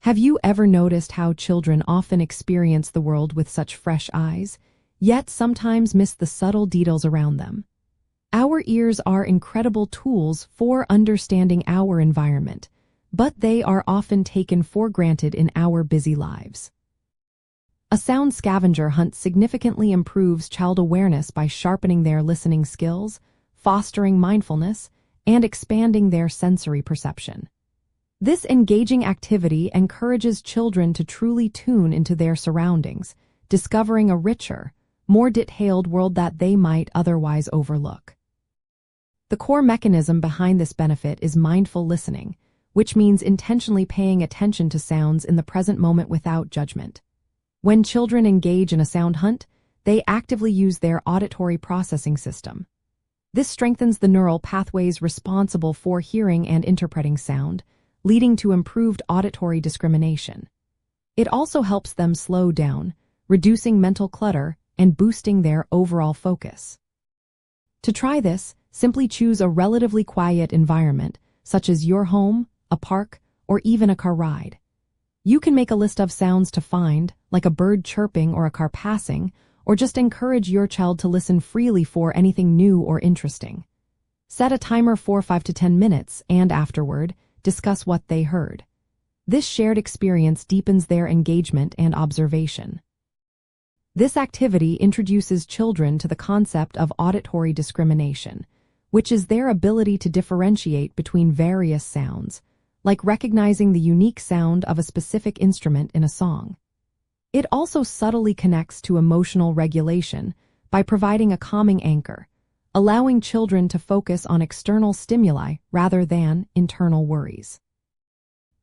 Have you ever noticed how children often experience the world with such fresh eyes, yet sometimes miss the subtle details around them? Our ears are incredible tools for understanding our environment, but they are often taken for granted in our busy lives. A sound scavenger hunt significantly improves child awareness by sharpening their listening skills, fostering mindfulness, and expanding their sensory perception. This engaging activity encourages children to truly tune into their surroundings, discovering a richer, more detailed world that they might otherwise overlook. The core mechanism behind this benefit is mindful listening, which means intentionally paying attention to sounds in the present moment without judgment. When children engage in a sound hunt, they actively use their auditory processing system. This strengthens the neural pathways responsible for hearing and interpreting sound, leading to improved auditory discrimination. It also helps them slow down, reducing mental clutter and boosting their overall focus. To try this, simply choose a relatively quiet environment, such as your home, a park, or even a car ride. You can make a list of sounds to find, like a bird chirping or a car passing, or just encourage your child to listen freely for anything new or interesting. Set a timer for 5 to 10 minutes and afterward, discuss what they heard. This shared experience deepens their engagement and observation. This activity introduces children to the concept of auditory discrimination, which is their ability to differentiate between various sounds, like recognizing the unique sound of a specific instrument in a song. It also subtly connects to emotional regulation by providing a calming anchor, allowing children to focus on external stimuli rather than internal worries.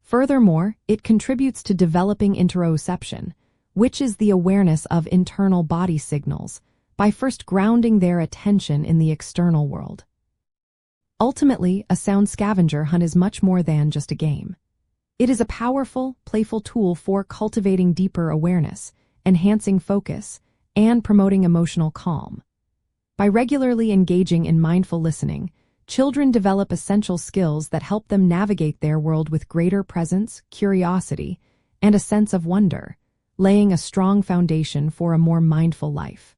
Furthermore, it contributes to developing interoception, which is the awareness of internal body signals, by first grounding their attention in the external world. Ultimately, a sound scavenger hunt is much more than just a game. It is a powerful, playful tool for cultivating deeper awareness, enhancing focus, and promoting emotional calm. By regularly engaging in mindful listening, children develop essential skills that help them navigate their world with greater presence, curiosity, and a sense of wonder, laying a strong foundation for a more mindful life.